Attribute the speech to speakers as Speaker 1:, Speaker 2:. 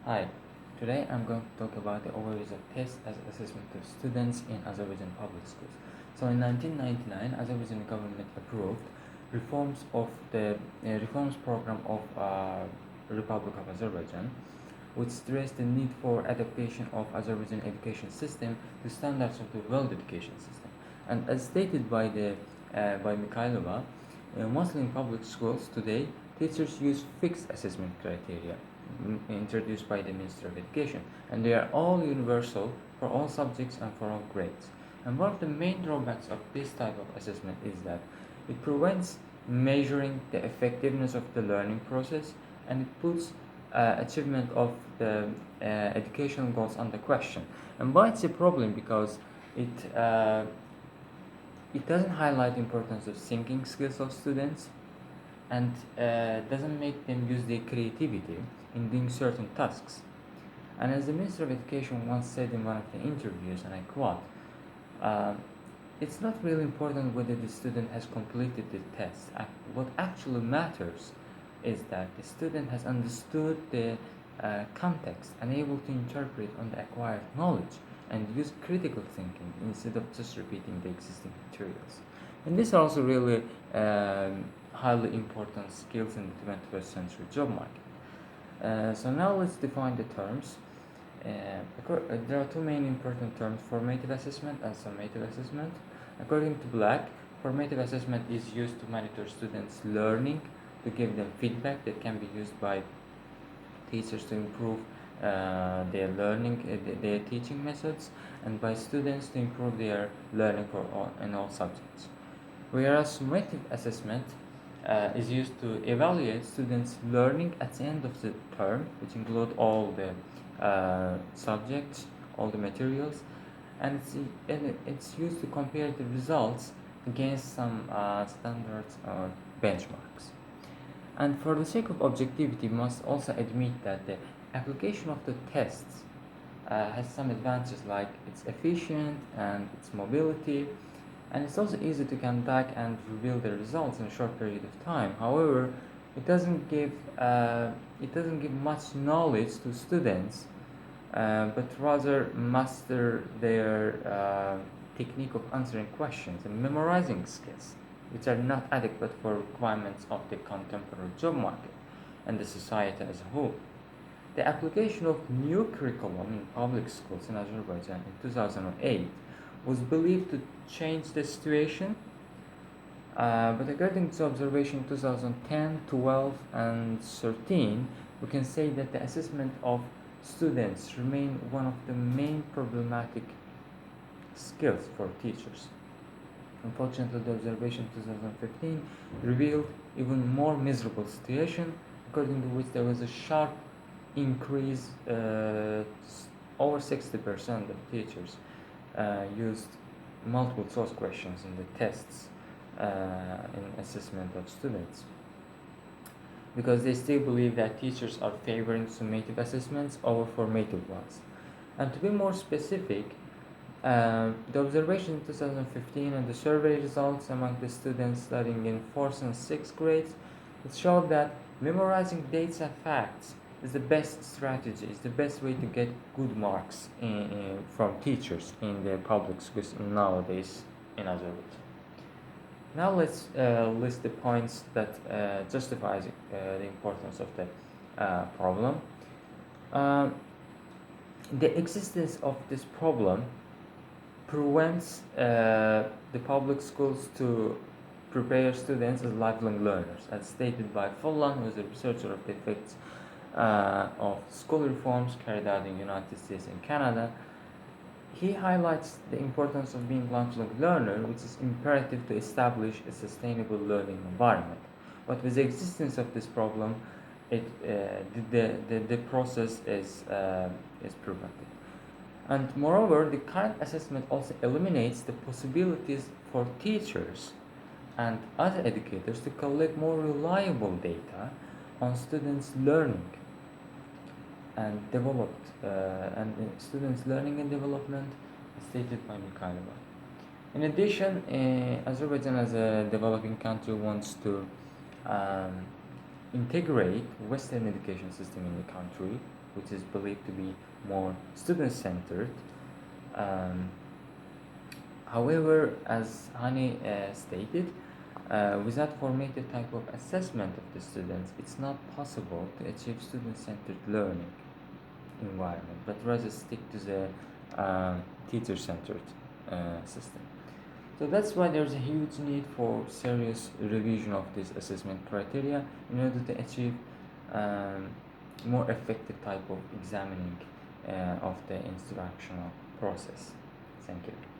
Speaker 1: Hi, today I'm going to talk about the overuse of tests as assessment of students in Azerbaijan public schools. So in 1999, Azerbaijan government approved reforms of the reforms program of Republic of Azerbaijan, which stressed the need for adaptation of Azerbaijan education system to standards of the world education system. And as stated by Mikhailova, mostly in public schools today, teachers use fixed assessment criteria introduced by the Ministry of Education, and they are all universal for all subjects and for all grades. And one of the main drawbacks of this type of assessment is that it prevents measuring the effectiveness of the learning process, and it puts achievement of the educational goals under question. And why it's a problem? Because it doesn't highlight the importance of thinking skills of students, and doesn't make them use their creativity in doing certain tasks. And as the Minister of Education once said in one of the interviews, and I quote, it's not really important whether the student has completed the test. What actually matters is that the student has understood the context and able to interpret on the acquired knowledge and use critical thinking instead of just repeating the existing materials. And these are also really highly important skills in the 21st century job market. So now let's define the terms. There are two main important terms: formative assessment and summative assessment. According to Black, formative assessment is used to monitor students' learning, to give them feedback that can be used by teachers to improve their learning, their teaching methods, and by students to improve their learning in all subjects. Whereas summative assessment is used to evaluate students' learning at the end of the term, which include all the subjects, all the materials, and it's used to compare the results against some standards or benchmarks. And for the sake of objectivity, we must also admit that the application of the tests has some advantages, like it's efficient and its mobility, and it's also easy to conduct and reveal the results in a short period of time. However, it doesn't give much knowledge to students, but rather master their technique of answering questions and memorizing skills, which are not adequate for requirements of the contemporary job market and the society as a whole. The application of new curriculum in public schools in Azerbaijan in 2008 was believed to change the situation, but according to observation in 2010, 12, and 13, we can say that the assessment of students remain one of the main problematic skills for teachers. Unfortunately, the observation in 2015 revealed even more miserable situation, according to which there was a sharp increase, over 60% of teachers used multiple choice questions in the tests in assessment of students, because they still believe that teachers are favoring summative assessments over formative ones. And to be more specific, the observation in 2015 and the survey results among the students studying in 4th and 6th grades, it showed that memorizing dates and facts is the best strategy, is the best way to get good marks from teachers in the public schools nowadays in Azerbaijan. Now let's list the points that justify the importance of the problem. The existence of this problem prevents the public schools to prepare students as lifelong learners, as stated by Follan, who is a researcher of the effects of school reforms carried out in the United States and Canada. He highlights the importance of being lifelong learner, which is imperative to establish a sustainable learning environment. But with the existence of this problem, the process is prevented. And moreover, the current assessment also eliminates the possibilities for teachers and other educators to collect more reliable data on students' learning and students' learning and development, stated by Mikhailova. In addition, Azerbaijan as a developing country wants to integrate Western education system in the country, which is believed to be more student-centered. Um, However, as Hani stated, without formative type of assessment of the students, it's not possible to achieve student-centered learning environment, but rather stick to the teacher-centered system. So that's why there's a huge need for serious revision of this assessment criteria in order to achieve um, more effective type of examining of the instructional process. Thank you.